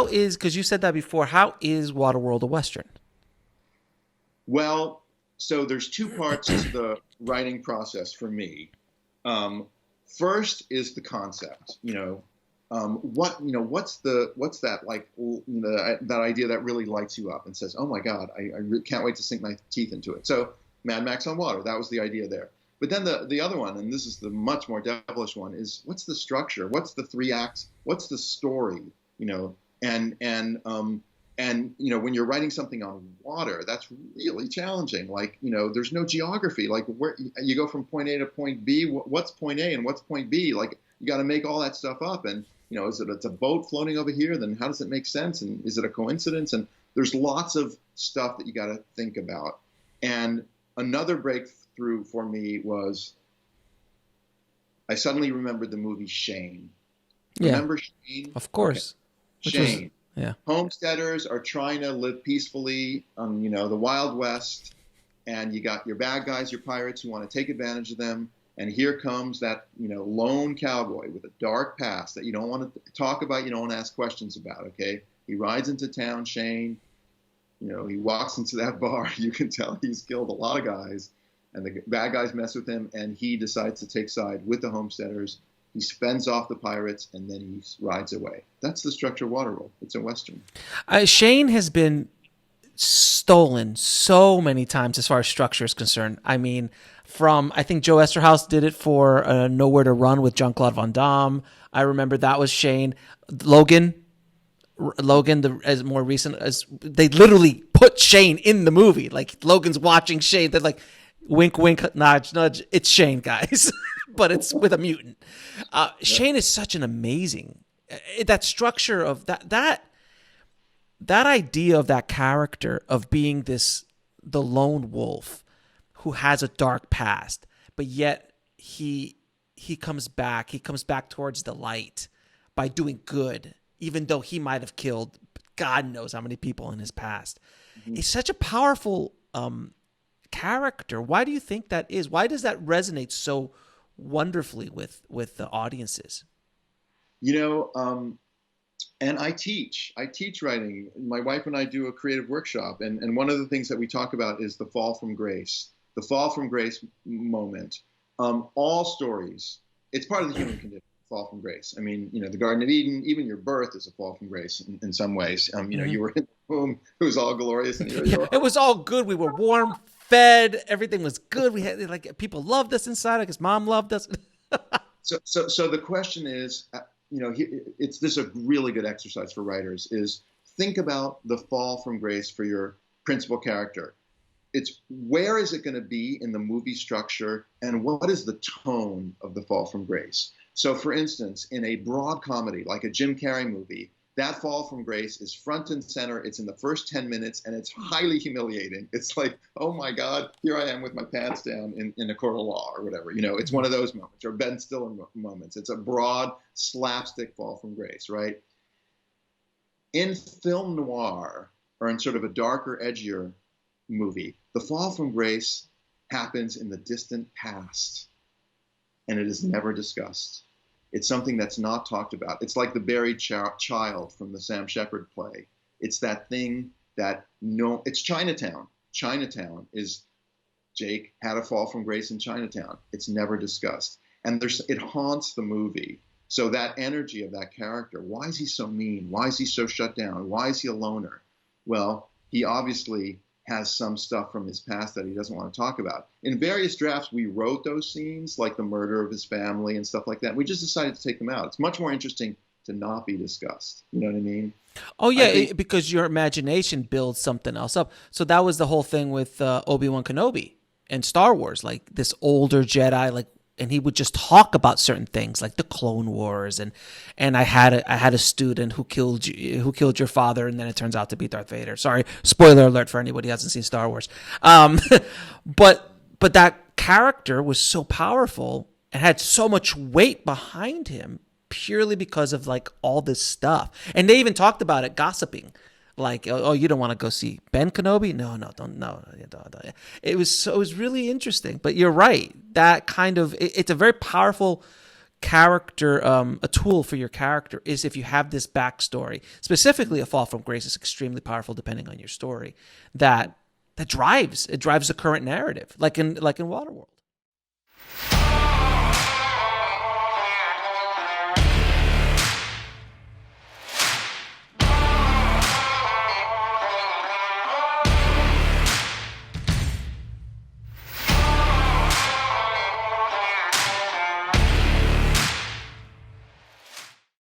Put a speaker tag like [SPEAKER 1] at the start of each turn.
[SPEAKER 1] how is, because you said that before, how is Waterworld a Western?
[SPEAKER 2] Well, so there's two parts to the writing process for me. Um, First is the concept. What's that like? That idea that really lights you up and says, "Oh my God, can't wait to sink my teeth into it." So, Mad Max on water. That was the idea there. But then the other one, and this is the much more devilish one, is what's the structure? What's the three acts? What's the story? You know, and when you're writing something on water, that's really challenging. Like, there's no geography. Like, where you go from point A to point B, what's point A and what's point B? Like, you got to make all that stuff up. And it's a boat floating over here? Then how does it make sense? And is it a coincidence? And there's lots of stuff that you got to think about. And another breakthrough for me was I suddenly remembered the movie Shane.
[SPEAKER 1] Yeah,
[SPEAKER 2] Remember Shane?
[SPEAKER 1] of course.
[SPEAKER 2] Okay. Shane.
[SPEAKER 1] Yeah.
[SPEAKER 2] Homesteaders are trying to live peacefully on, the Wild West, and you got your bad guys, your pirates who want to take advantage of them. And here comes that, lone cowboy with a dark past that you don't want to talk about, you don't want to ask questions about, okay? He rides into town, Shane. He walks into that bar. You can tell he's killed a lot of guys, and the bad guys mess with him, and he decides to take side with the homesteaders. He fends off the pirates, and then he rides away. That's the structure of Waterworld. It's a Western.
[SPEAKER 1] Shane has been stolen so many times as far as structure is concerned. I mean, I think Joe Esterhaus did it for Nowhere to Run with Jean-Claude Van Damme. I remember that was Shane. Logan, as more recent, as they literally put Shane in the movie. Like, Logan's watching Shane. They're like, wink, wink, nudge, nudge. It's Shane, guys. But it's with a mutant. Shane is such an amazing, that structure of that idea of that character of being the lone wolf who has a dark past, but yet he comes back towards the light by doing good, even though he might have killed God knows how many people in his past. Mm-hmm. He's such a powerful character. Why do you think that is? Why does that resonate so wonderfully with the audiences?
[SPEAKER 2] And I teach writing. My wife and I do a creative workshop, and one of the things that we talk about is the fall from grace moment. All stories, it's part of the human condition, fall from grace. I mean, the Garden of Eden, even your birth is a fall from grace in some ways. You were in the womb, it was all glorious, and
[SPEAKER 1] it was all good. We were warm, fed, everything was good. We had people loved us inside because mom loved us.
[SPEAKER 2] So the question is, this is a really good exercise for writers, is think about the fall from grace for your principal character. It's where is it going to be in the movie structure, and what is the tone of the fall from grace? So for instance, in a broad comedy like a Jim Carrey movie, that fall from grace is front and center. It's in the first 10 minutes, and it's highly humiliating. It's like, oh my God, here I am with my pants down in a court of law or whatever. It's one of those moments, or Ben Stiller moments. It's a broad slapstick fall from grace, right? In film noir, or in sort of a darker, edgier movie, the fall from grace happens in the distant past, and it is never discussed. It's something that's not talked about. It's like the buried child from the Sam Shepard play. It's that thing that it's Chinatown. Chinatown is, Jake had a fall from grace in Chinatown. It's never discussed. And it haunts the movie. So that energy of that character, why is he so mean? Why is he so shut down? Why is he a loner? Well, he obviously has some stuff from his past that he doesn't want to talk about. In various drafts, we wrote those scenes, like the murder of his family and stuff like that. We just decided to take them out. It's much more interesting to not be discussed. You know what I mean?
[SPEAKER 1] Oh, yeah, because your imagination builds something else up. So that was the whole thing with Obi-Wan Kenobi and Star Wars, like this older Jedi, and he would just talk about certain things like the Clone Wars, and I had a student who killed your father, and then it turns out to be Darth Vader. Sorry, spoiler alert for anybody who hasn't seen Star Wars. But that character was so powerful and had so much weight behind him purely because of all this stuff. And they even talked about it, gossiping. Like, oh, you don't want to go see Ben Kenobi? No, don't. No. It was really interesting. But you're right. That kind of, it's a very powerful character, a tool for your character is if you have this backstory, specifically a fall from grace is extremely powerful depending on your story, that drives the current narrative, like in Waterworld.